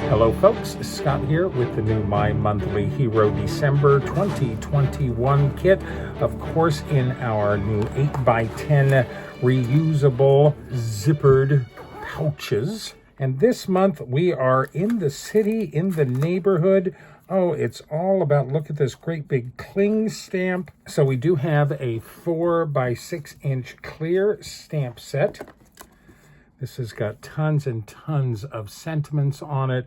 Hello folks, Scott here with the new My Monthly Hero December 2021 kit. Of course, in our new 8x10 reusable zippered pouches. And this month we are in the city, in the neighborhood. Oh, it's all about, look at this great big cling stamp. So we do have a 4x6 clear stamp set. This has got tons and tons of sentiments on it.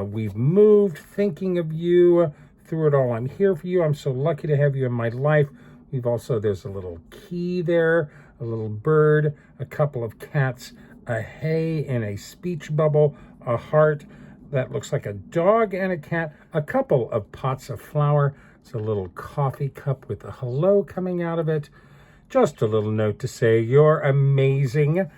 We've moved, thinking of you. Through it all, I'm here for you. I'm so lucky to have you in my life. We've also, there's a little key there, a little bird, a couple of cats, a hay and a speech bubble, a heart that looks like a dog and a cat, a couple of pots of flour. It's a little coffee cup with a hello coming out of it. Just a little note to say you're amazing.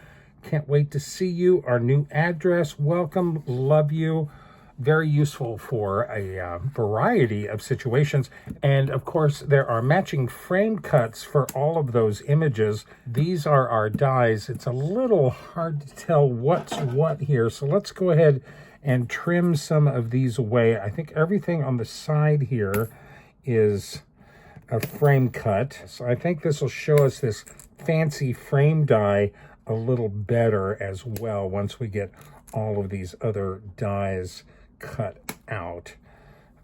Can't wait to see you. Our new address, welcome, love you. Very useful for a variety of situations. And of course, there are matching frame cuts for all of those images. These are our dies. It's a little hard to tell what's what here. So let's go ahead and trim some of these away. I think everything on the side here is a frame cut. So I think this will show us this fancy frame die a little better as well once we get all of these other dies cut out.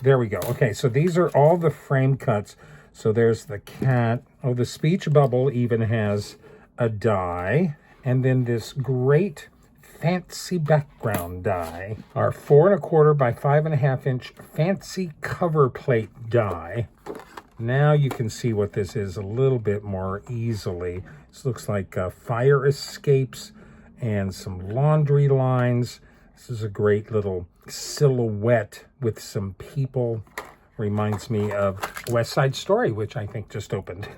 There we go. Okay, so these are all the frame cuts. So there's the cat. Oh, the speech bubble even has a die. And then this great fancy background die. Our 4 1/4 by 5 1/2 inch fancy cover plate die. Now you can see what this is a little bit more easily. This looks like fire escapes and some laundry lines. This is a great little silhouette with some people. Reminds me of West Side Story, which I think just opened.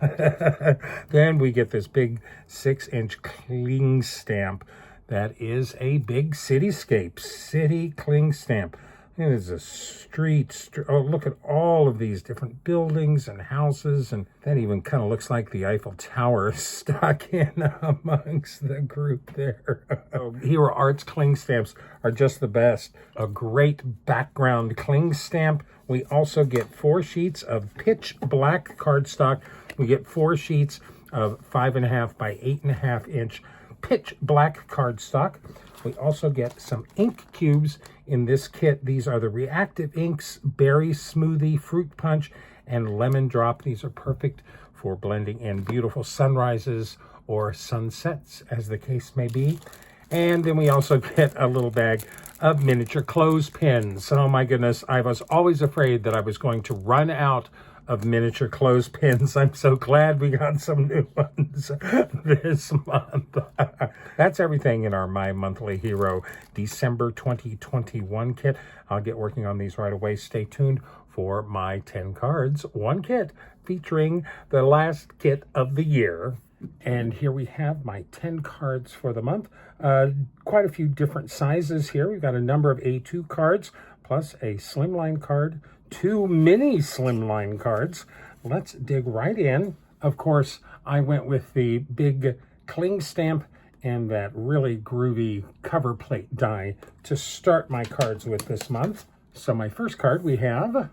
Then we get this big 6-inch cling stamp that is a big cityscape, city cling stamp. It is a street. Oh, look at all of these different buildings and houses. And that even kind of looks like the Eiffel Tower stuck in amongst the group there. Hero Arts cling stamps are just the best. A great background cling stamp. We also get 4 sheets of pitch black cardstock. We get 4 sheets of 5 1/2 by 8 1/2 inch pitch black cardstock. We also get some ink cubes in this kit. These are the reactive inks, berry smoothie, fruit punch, and lemon drop. These are perfect for blending in beautiful sunrises or sunsets, as the case may be. And then we also get a little bag of miniature clothespins. Oh my goodness, I was always afraid that I was going to run out of miniature clothespins. I'm so glad we got some new ones this month. That's everything in our My Monthly Hero December 2021 kit. I'll get working on these right away. Stay tuned for my 10 cards, 1 kit, featuring the last kit of the year. And here we have my 10 cards for the month. Quite a few different sizes here. We've got a number of A2 cards, plus a Slimline card, 2 mini Slimline cards. Let's dig right in. Of course, I went with the big cling stamp and that really groovy cover plate die to start my cards with this month. So my first card, we have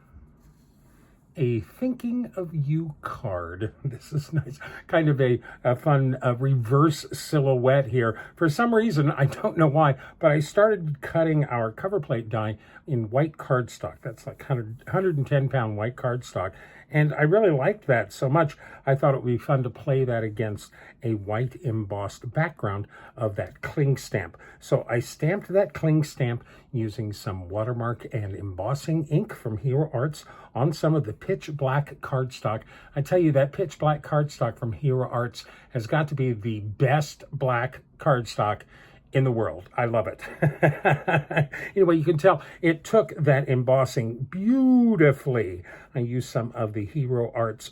a Thinking of You card. This is nice. Kind of a fun reverse silhouette here. For some reason, I don't know why, but I started cutting our cover plate die in white cardstock. That's like 110-pound white cardstock. And I really liked that so much, I thought it would be fun to play that against a white embossed background of that cling stamp. So I stamped that cling stamp using some watermark and embossing ink from Hero Arts on some of the pitch black cardstock. I tell you, that pitch black cardstock from Hero Arts has got to be the best black cardstock in the world. I love it. Anyway, you can tell it took that embossing beautifully. I used some of the Hero Arts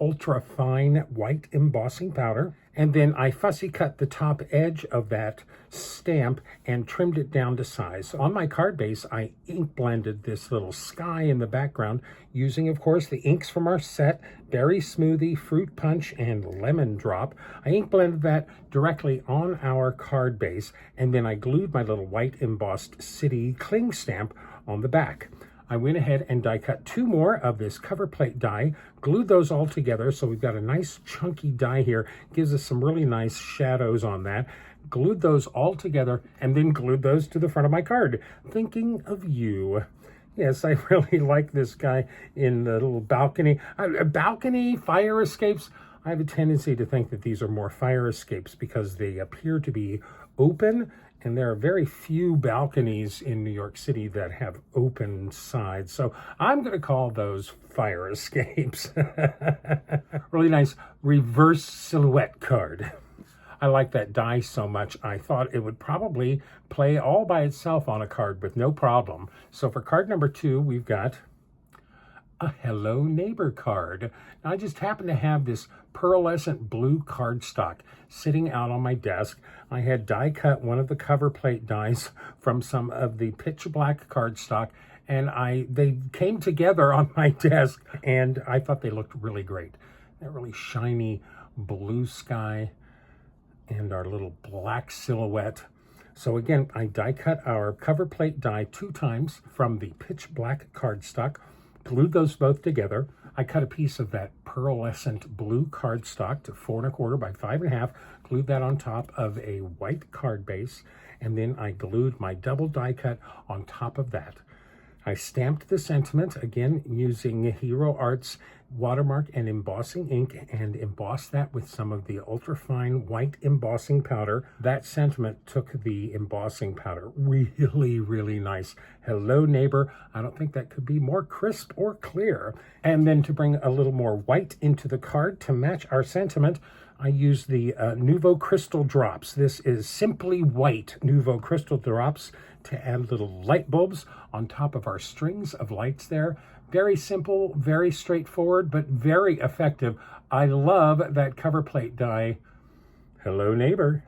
ultra fine white embossing powder. And then I fussy cut the top edge of that stamp and trimmed it down to size. So on my card base, I ink blended this little sky in the background using, of course, the inks from our set, Berry Smoothie, Fruit Punch, and Lemon Drop. I ink blended that directly on our card base, and then I glued my little white embossed city cling stamp on the back. I went ahead and die cut 2 more of this cover plate die, glued those all together, so we've got a nice chunky die here, gives us some really nice shadows on that. Glued those all together, and then glued those to the front of my card. Thinking of you. Yes, I really like this guy in the little balcony. Balcony fire escapes. I have a tendency to think that these are more fire escapes because they appear to be open, and there are very few balconies in New York City that have open sides. So I'm going to call those fire escapes. Really nice reverse silhouette card. I like that die so much, I thought it would probably play all by itself on a card with no problem. So for card number 2, we've got a Hello Neighbor card. Now, I just happen to have this pearlescent blue cardstock sitting out on my desk. I had die cut one of the cover plate dies from some of the pitch black cardstock, and they came together on my desk, and I thought they looked really great. That really shiny blue sky and our little black silhouette. So again, I die cut our cover plate die 2 times from the pitch black cardstock, glued those both together. I cut a piece of that pearlescent blue cardstock to 4 1/4 by 5 1/2, glued that on top of a white card base, and then I glued my double die cut on top of that. I stamped the sentiment, again, using Hero Arts watermark and embossing ink, and embossed that with some of the ultrafine white embossing powder. That sentiment took the embossing powder. Really, really nice. Hello Neighbor. I don't think that could be more crisp or clear. And then to bring a little more white into the card to match our sentiment, I used the Nouveau Crystal Drops. This is Simply White Nouveau Crystal Drops to add little light bulbs on top of our strings of lights there. Very simple, very straightforward, but very effective. I love that cover plate die. Hello Neighbor.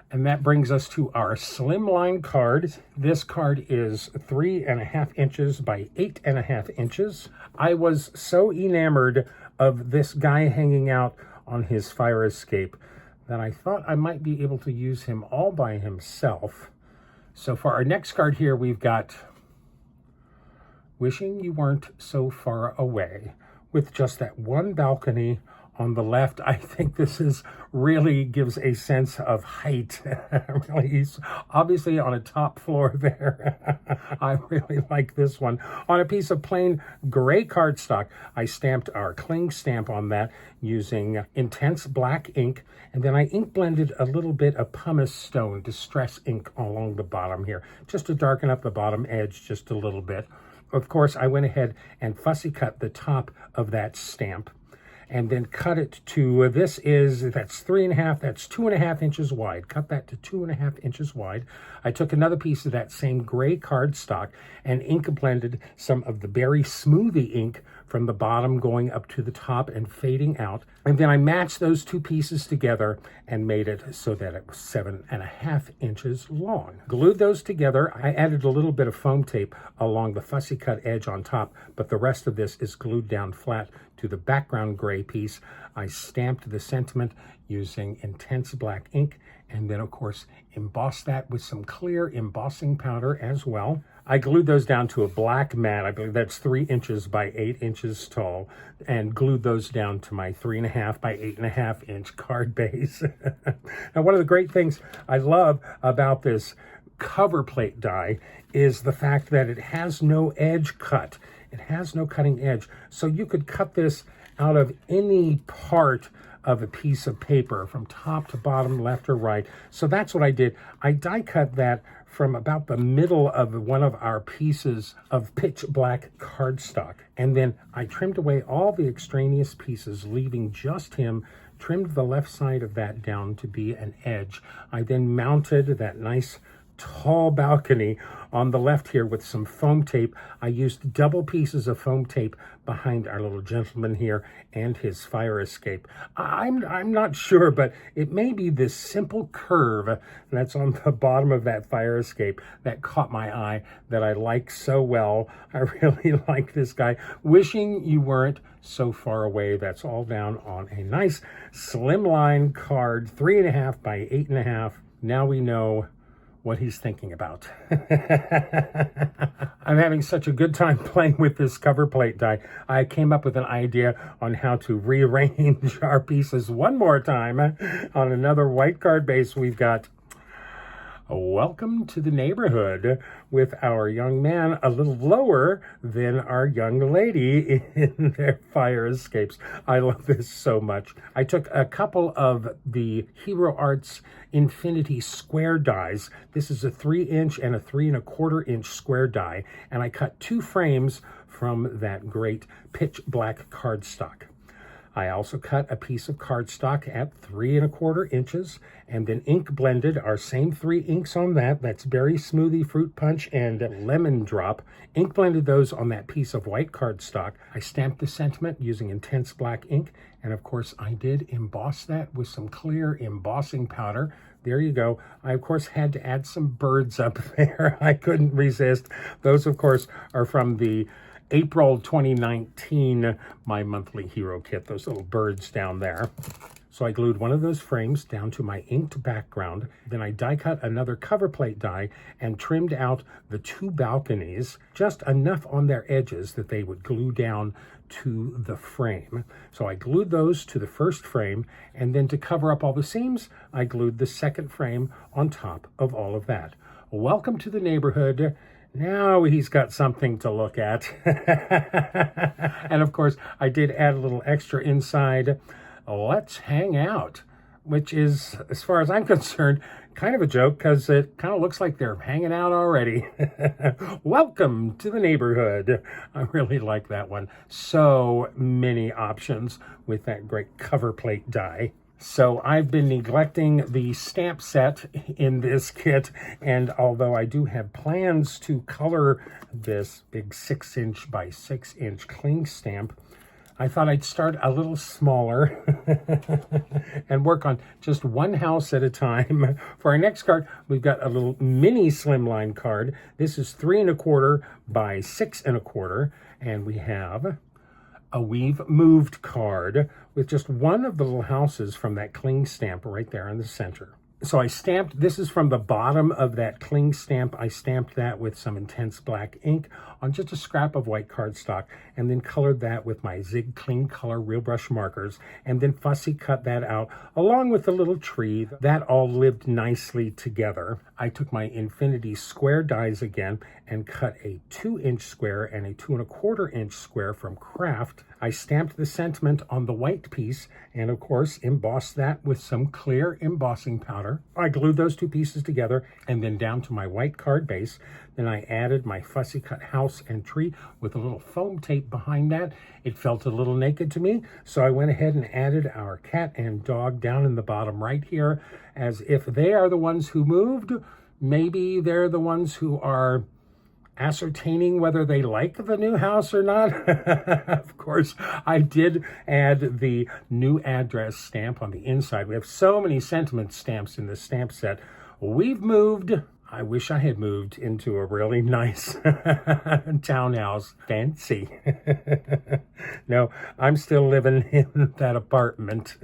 And that brings us to our Slimline card. This card is 3 1/2 inches by 8 1/2 inches. I was so enamored of this guy hanging out on his fire escape that I thought I might be able to use him all by himself. So for our next card here, we've got Wishing You Weren't So Far Away, with just that one balcony on the left. I think this is really gives a sense of height. Really, he's obviously on a top floor there. I really like this one. On a piece of plain gray cardstock, I stamped our cling stamp on that using intense black ink, and then I ink blended a little bit of pumice stone distress ink along the bottom here, just to darken up the bottom edge just a little bit. Of course, I went ahead and fussy cut the top of that stamp, and then cut it to, that's 3 1/2, that's 2 1/2 inches wide. Cut that to 2 1/2 inches wide. I took another piece of that same gray cardstock and ink blended some of the Berry Smoothie ink from the bottom going up to the top and fading out. And then I matched those 2 pieces together and made it so that it was 7 1/2 inches long. Glued those together. I added a little bit of foam tape along the fussy cut edge on top, but the rest of this is glued down flat to the background gray piece. I stamped the sentiment using intense black ink, and then of course embossed that with some clear embossing powder as well. I glued those down to a black mat. I believe that's 3 inches by 8 inches tall, and glued those down to my 3 1/2 by 8 1/2 inch card base. Now, one of the great things I love about this cover plate die is the fact that it has no edge cut. It has no cutting edge. So you could cut this out of any part of a piece of paper from top to bottom, left or right. So that's what I did. I die cut that from about the middle of one of our pieces of pitch black cardstock. And then I trimmed away all the extraneous pieces, leaving just him, trimmed the left side of that down to be an edge. I then mounted that nice tall balcony on the left here with some foam tape. I used double pieces of foam tape behind our little gentleman here and his fire escape. I'm not sure, but it may be this simple curve that's on the bottom of that fire escape that caught my eye, that I like so well. I really like this guy. Wishing you weren't so far away. That's all down on a nice Slimline card, 3.5 by 8.5. Now we know what he's thinking about. I'm having such a good time playing with this cover plate die. I came up with an idea on how to rearrange our pieces one more time. On another white card base, we've got Welcome to the Neighborhood, with our young man a little lower than our young lady in their fire escapes. I love this so much. I took a couple of the Hero Arts Infinity square dies. This is a 3-inch and a 3.25-inch square die, and I cut 2 frames from that great pitch black cardstock. I also cut a piece of cardstock at 3.25 inches and then ink blended our same 3 inks on that. That's Berry Smoothie, Fruit Punch, and Lemon Drop. Ink blended those on that piece of white cardstock. I stamped the sentiment using intense black ink, and of course I did emboss that with some clear embossing powder. There you go. I, of course, had to add some birds up there. I couldn't resist. Those, of course, are from the April 2019 My Monthly Hero kit, those little birds down there. So I glued one of those frames down to my inked background. Then I die cut another cover plate die and trimmed out the 2 balconies, just enough on their edges that they would glue down to the frame. So I glued those to the first frame, and then to cover up all the seams, I glued the second frame on top of all of that. Welcome to the Neighborhood. Now he's got something to look at. And of course, I did add a little extra inside. Let's hang out, which is, as far as I'm concerned, kind of a joke, because it kind of looks like they're hanging out already. Welcome to the Neighborhood. I really like that one. So many options with that great cover plate die. So I've been neglecting the stamp set in this kit, and although I do have plans to color this big 6-inch by 6-inch cling stamp, I thought I'd start a little smaller and work on just one house at a time. For our next card, we've got a little mini Slimline card. This is 3.25 by 6.25, and we have a We've Moved card with just one of the little houses from that cling stamp right there in the center. So I stamped, this is from the bottom of that cling stamp. I stamped that with some intense black ink on just a scrap of white cardstock, and then colored that with my Zig Clean Color Real Brush markers, and then fussy cut that out along with the little tree. That all lived nicely together. I took my Infinity square dies again and cut a 2-inch square and a 2.25-inch square from Craft. I stamped the sentiment on the white piece and, of course, embossed that with some clear embossing powder. I glued those 2 pieces together and then down to my white card base. Then I added my fussy cut house and tree with a little foam tape behind that. It felt a little naked to me, so I went ahead and added our cat and dog down in the bottom right here, as if they are the ones who moved. Maybe they're the ones who are ascertaining whether they like the new house or not. Of course, I did add the new address stamp on the inside. We have so many sentiment stamps in this stamp set. We've moved. I wish I had moved into a really nice townhouse. Fancy. No, I'm still living in that apartment.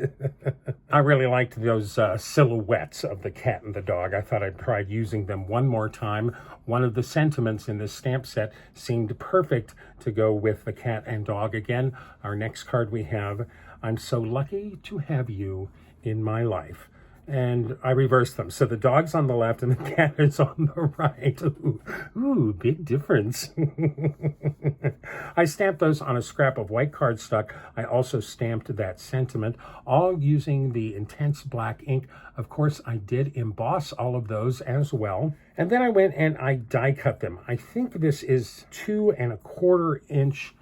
I really liked those silhouettes of the cat and the dog. I thought I'd try using them one more time. One of the sentiments in this stamp set seemed perfect to go with the cat and dog again. Our next card we have, I'm so lucky to have you in my life. And I reversed them. So the dog's on the left and the cat is on the right. Ooh, big difference. I stamped those on a scrap of white cardstock. I also stamped that sentiment, all using the intense black ink. Of course, I did emboss all of those as well. And then I went and I die cut them. I think this is 2.25-inch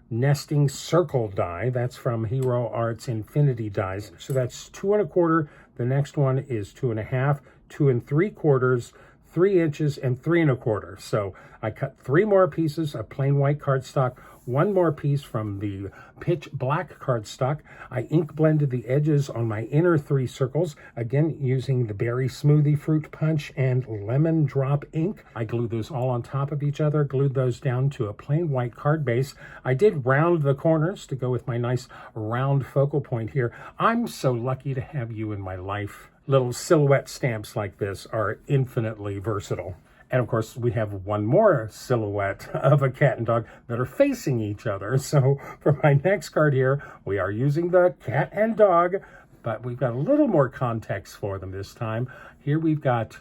nesting circle die. That's from Hero Arts Infinity dies. So that's 2.25. The next one is 2.5, 2 3/4, 3 inches and 3 1/4. So I cut 3 more pieces of plain white cardstock, 1 more piece from the pitch black cardstock. I ink blended the edges on my inner 3 circles, again using the berry smoothie fruit punch and lemon drop ink. I glued those all on top of each other, glued those down to a plain white card base. I did round the corners to go with my nice round focal point here. I'm so lucky to have you in my life. Little silhouette stamps like this are infinitely versatile. And of course, we have one more silhouette of a cat and dog that are facing each other. So for my next card here, we are using the cat and dog, but we've got a little more context for them this time. Here we've got,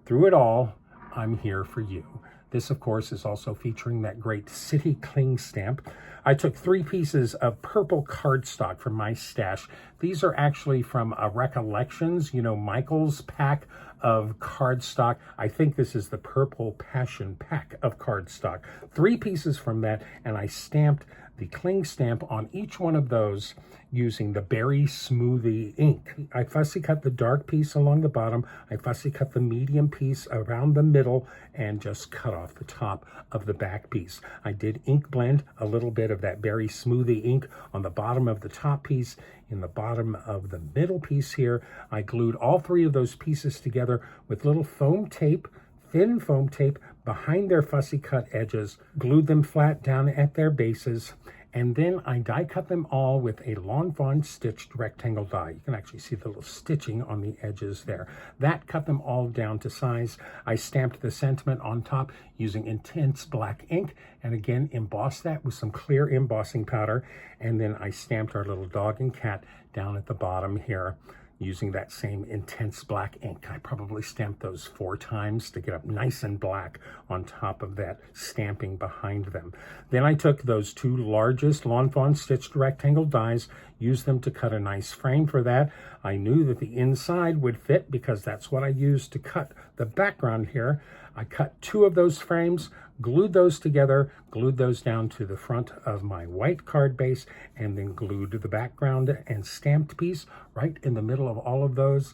through it all, I'm here for you. This, of course, is also featuring that great City Cling stamp. I took 3 pieces of purple cardstock from my stash. These are actually from Recollections, Michael's pack of cardstock. I think this is the Purple Passion pack of cardstock. 3 pieces from that, and I stamped the cling stamp on each one of those using the Berry Smoothie ink. I fussy cut the dark piece along the bottom, I fussy cut the medium piece around the middle, and just cut off the top of the back piece. I did ink blend a little bit of that Berry Smoothie ink on the bottom of the top piece. In the bottom of the middle piece here, I glued all 3 of those pieces together with little foam tape, thin foam tape behind their fussy cut edges, glued them flat down at their bases, and then I die cut them all with a Lawn Fawn stitched rectangle die. You can actually see the little stitching on the edges there. That cut them all down to size. I stamped the sentiment on top using intense black ink, and again embossed that with some clear embossing powder, and then I stamped our little dog and cat down at the bottom here using that same intense black ink. I probably stamped those 4 times to get up nice and black on top of that stamping behind them. Then I took those 2 largest Lawn Fawn stitched rectangle dies, used them to cut a nice frame for that. I knew that the inside would fit because that's what I used to cut the background here. I cut 2 of those frames, glued those together, glued those down to the front of my white card base, and then glued the background and stamped piece right in the middle of all of those.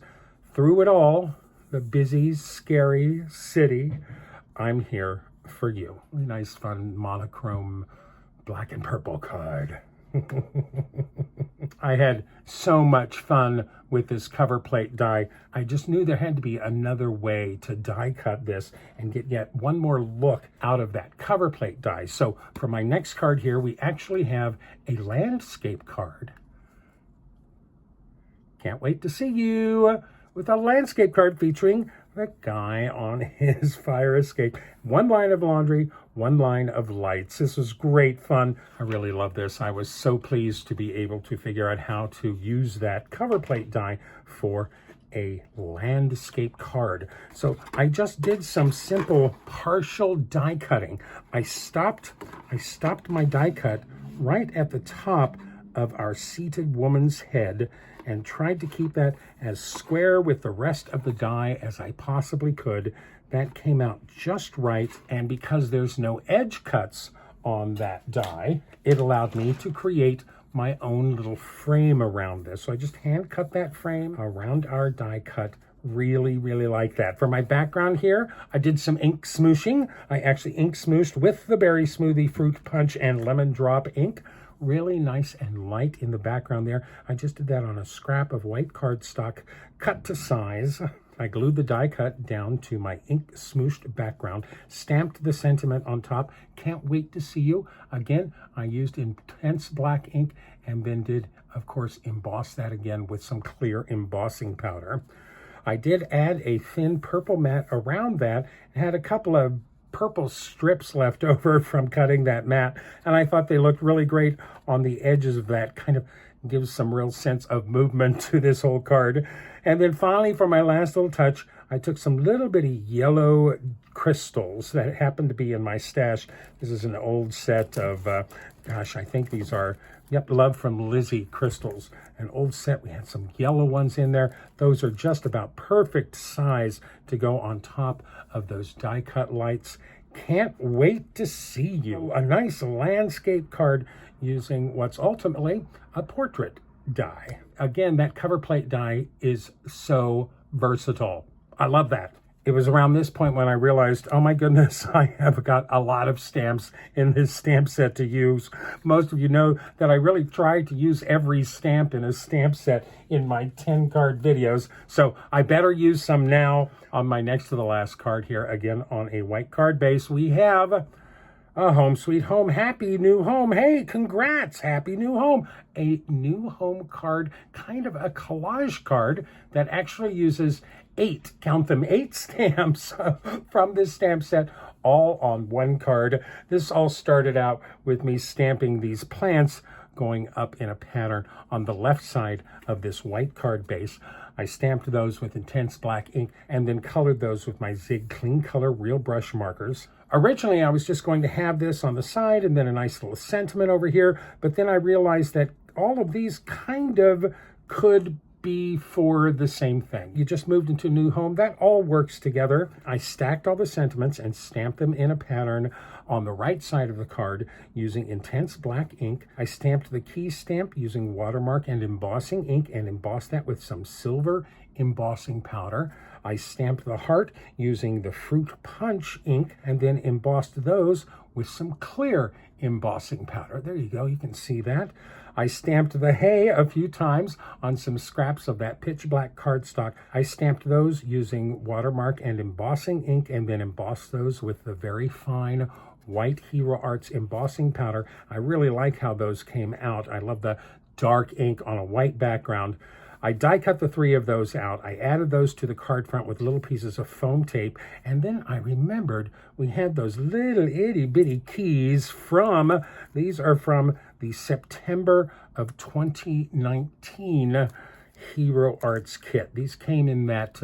Through it all, the busy, scary city, I'm here for you. Really nice, fun, monochrome black and purple card. I had so much fun with this cover plate die. I just knew there had to be another way to die cut this and get yet one more look out of that cover plate die. So for my next card here, we actually have a landscape card. Can't wait to see you with a landscape card featuring the guy on his fire escape. 1 line of laundry, 1 line of lights. This was great fun. I really love this. I was so pleased to be able to figure out how to use that cover plate die for a landscape card. So I just did some simple partial die cutting. I stopped my die cut right at the top of our seated woman's head and tried to keep that as square with the rest of the die as I possibly could. That came out just right, and because there's no edge cuts on that die, it allowed me to create my own little frame around this. So I just hand cut that frame around our die cut. Really, really like that. For my background here, I did some ink smooshing. I actually ink smooshed with the Berry Smoothie Fruit Punch and Lemon Drop ink. Really nice and light in the background there. I just did that on a scrap of white cardstock cut to size. I glued the die cut down to my ink smooshed background, stamped the sentiment on top. Can't wait to see you. Again, I used intense black ink and then did, of course, emboss that again with some clear embossing powder. I did add a thin purple mat around that and had a couple of purple strips left over from cutting that mat, and I thought they looked really great on the edges of that. Kind of gives some real sense of movement to this whole card. And then finally, for my last little touch, I took some little bitty yellow crystals that happened to be in my stash. This is an old set of, gosh, I think these are, Love from Lizzie crystals. An old set. We had some yellow ones in there. Those are just about perfect size to go on top of those die cut lights. Can't wait to see you. A nice landscape card using what's ultimately a portrait die. Again, that cover plate die is so versatile. I love that. It was around this point when I realized, oh my goodness, I have got a lot of stamps in this stamp set to use. Most of you know that I really tried to use every stamp in a stamp set in my 10 card videos. So I better use some now. On my next to the last card here, again on a white card base, we have a Home Sweet Home. Happy new home. Hey, congrats. Happy new home. A new home card, kind of a collage card that actually uses 8, count them, 8 stamps from this stamp set, all on one card. This all started out with me stamping these plants going up in a pattern on the left side of this white card base. I stamped those with intense black ink and then colored those with my Zig Clean Color Real Brush markers. Originally, I was just going to have this on the side and then a nice little sentiment over here, but then I realized that all of these kind of could be for the same thing. You just moved into a new home. That all works together. I stacked all the sentiments and stamped them in a pattern on the right side of the card using intense black ink. I stamped the key stamp using watermark and embossing ink and embossed that with some silver embossing powder. I stamped the heart using the Fruit Punch ink and then embossed those with some clear embossing powder. There you go, you can see that. I stamped the hay a few times on some scraps of that pitch black cardstock. I stamped those using watermark and embossing ink and then embossed those with the very fine white Hero Arts embossing powder. I really like how those came out. I love the dark ink on a white background. I die cut the 3 of those out. I added those to the card front with little pieces of foam tape. And then I remembered we had those little itty bitty keys these are from the September of 2019 Hero Arts kit. These came in that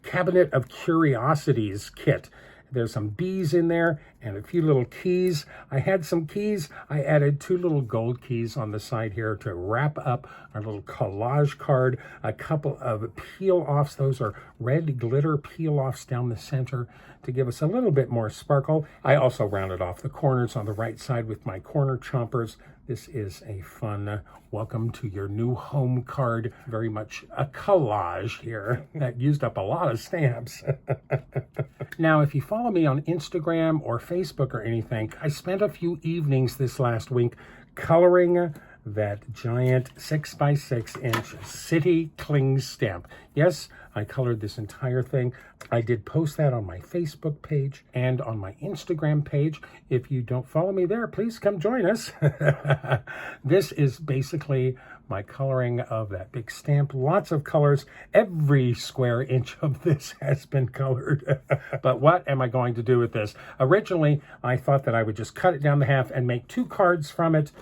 Cabinet of Curiosities kit. There's some bees in there and a few little keys. I had some keys. I added 2 little gold keys on the side here to wrap up our little collage card. A couple of peel-offs. Those are red glitter peel-offs down the center to give us a little bit more sparkle. I also rounded off the corners on the right side with my corner chompers. This is a fun welcome to your new home card. Very much a collage here that used up a lot of stamps. Now, if you follow me on Instagram or Facebook or anything, I spent a few evenings this last week coloring that giant 6x6-inch City Cling stamp. Yes, I colored this entire thing. I did post that on my Facebook page and on my Instagram page. If you don't follow me there, please come join us. This is basically my coloring of that big stamp. Lots of colors. Every square inch of this has been colored. But what am I going to do with this? Originally, I thought that I would just cut it down to half and make 2 cards from it.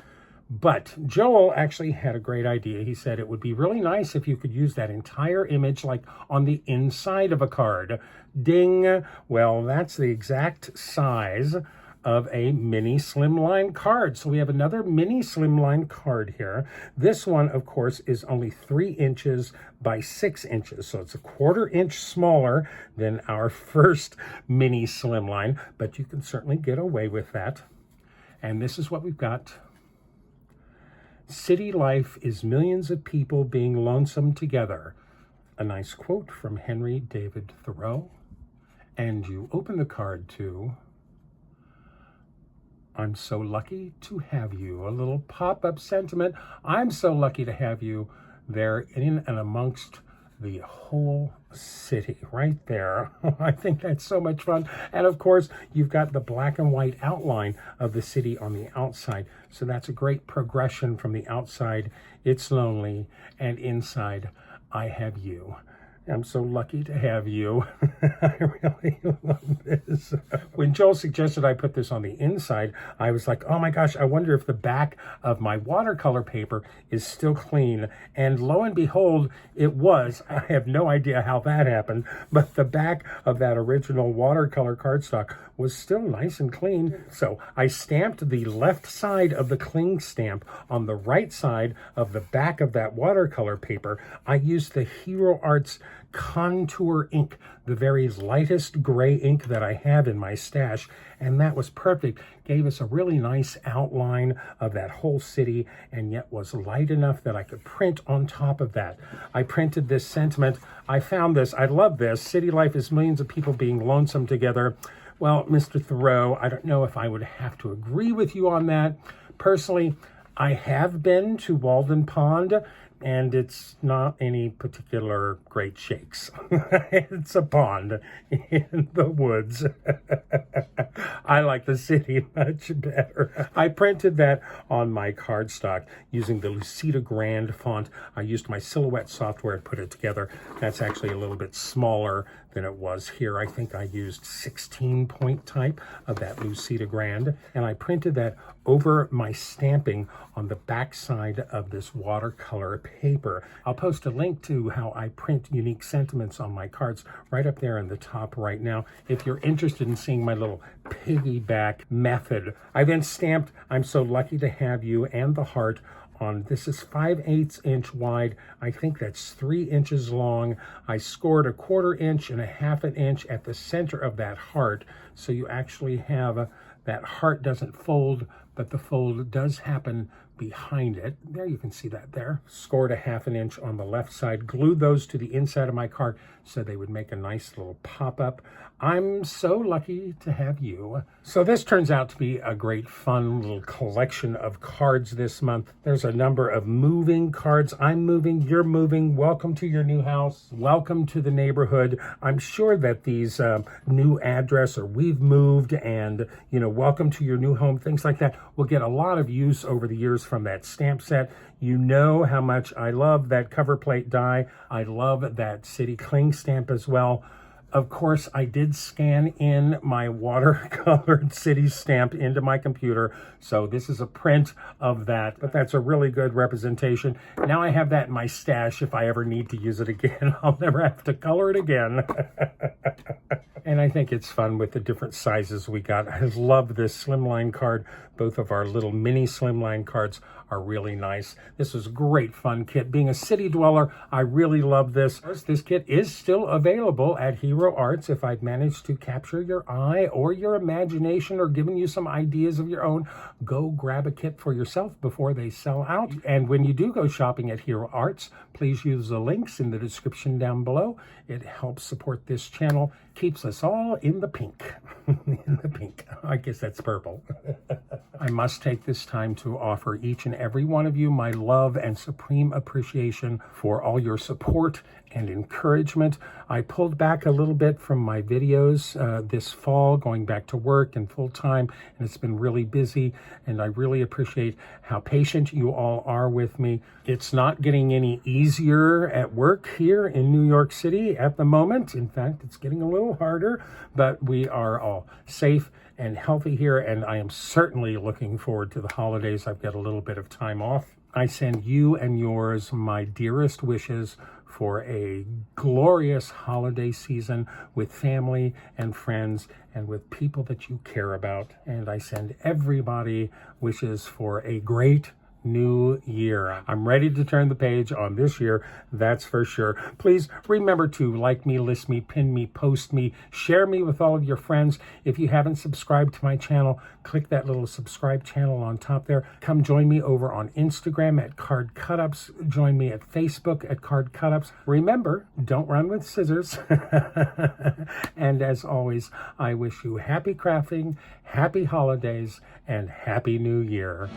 But Joel actually had a great idea. He said it would be really nice if you could use that entire image like on the inside of a card. Ding! Well, that's the exact size of a mini Slimline card. So we have another mini Slimline card here. This one, of course, is only 3 inches by 6 inches. So it's a 1/4 inch smaller than our first mini Slimline, but you can certainly get away with that. And this is what we've got. City life is millions of people being lonesome together. A nice quote from Henry David Thoreau. And you open the card to, I'm so lucky to have you. A little pop-up sentiment. I'm so lucky to have you there in and amongst the whole city right there. I think that's so much fun. And of course, you've got the black and white outline of the city on the outside. So that's a great progression from the outside. It's lonely, and inside, I have you. I'm so lucky to have you. I really love this. When Joel suggested I put this on the inside, I was like, oh my gosh, I wonder if the back of my watercolor paper is still clean. And lo and behold, it was. I have no idea how that happened, but the back of that original watercolor cardstock was still nice and clean. So I stamped the left side of the cling stamp on the right side of the back of that watercolor paper. I used the Hero Arts contour ink, the very lightest gray ink that I have in my stash, and that was perfect. Gave us a really nice outline of that whole city, and yet was light enough that I could print on top of that. I printed this sentiment. I found this. I love this. City life is millions of people being lonesome together. Well, Mr. Thoreau, I don't know if I would have to agree with you on that. Personally, I have been to Walden Pond, and it's not any particular great shakes. It's a pond in the woods. I like the city much better. I printed that on my cardstock using the Lucida Grand font. I used my Silhouette software to put it together. That's actually a little bit smaller than it was here. I think I used 16-point type of that Lucida Grand, and I printed that over my stamping on the back side of this watercolor paper. I'll post a link to how I print unique sentiments on my cards right up there in the top right now if you're interested in seeing my little piggyback method. I then stamped "I'm so lucky to have you" and the heart on, this is 5/8 inch wide. I think that's 3 inches long. I scored a 1/4 inch and a 1/2 inch at the center of that heart. So you actually have that heart doesn't fold, but the fold does happen behind it. There, you can see that there. Scored a 1/2 inch on the left side. Glued those to the inside of my card so they would make a nice little pop-up. I'm so lucky to have you. So this turns out to be a great fun little collection of cards this month. There's a number of moving cards. I'm moving, you're moving. Welcome to your new house. Welcome to the neighborhood. I'm sure that these new address, or we've moved, and welcome to your new home, things like that, will get a lot of use over the years from that stamp set. You know how much I love that cover plate die. I love that city cling stamp as well. Of course, I did scan in my watercolored city stamp into my computer, so this is a print of that, but that's a really good representation. Now I have that in my stash. If I ever need to use it again, I'll never have to color it again. And I think it's fun with the different sizes we got. I love this Slimline card. Both of our little mini Slimline cards are really nice. This was a great fun kit. Being a city dweller, I really love this. This kit is still available at Hero Arts. If I've managed to capture your eye or your imagination or given you some ideas of your own, go grab a kit for yourself before they sell out. And when you do go shopping at Hero Arts, please use the links in the description down below. It helps support this channel, keeps us all in the pink. In the pink. I guess that's purple. I must take this time to offer each and every one of you my love and supreme appreciation for all your support and encouragement. I pulled back a little bit from my videos this fall, going back to work and full time, and it's been really busy, and I really appreciate how patient you all are with me. It's not getting any easier at work here in New York City at the moment. In fact, it's getting a little harder, but we are all safe and healthy here, and I am certainly looking forward to the holidays. I've got a little bit of time off. I send you and yours my dearest wishes for a glorious holiday season with family and friends and with people that you care about. And I send everybody wishes for a great new year. I'm ready to turn the page on this year, that's for sure. Please remember to like me, list me, pin me, post me, share me with all of your friends. If you haven't subscribed to my channel, click that little subscribe channel on top there. Come join me over on Instagram at Card Cutups. Join me at Facebook at Card Cutups. Remember, don't run with scissors. And as always, I wish you happy crafting, happy holidays, and happy new year.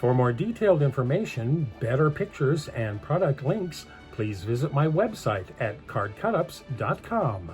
For more detailed information, better pictures, and product links, please visit my website at cardcutups.com.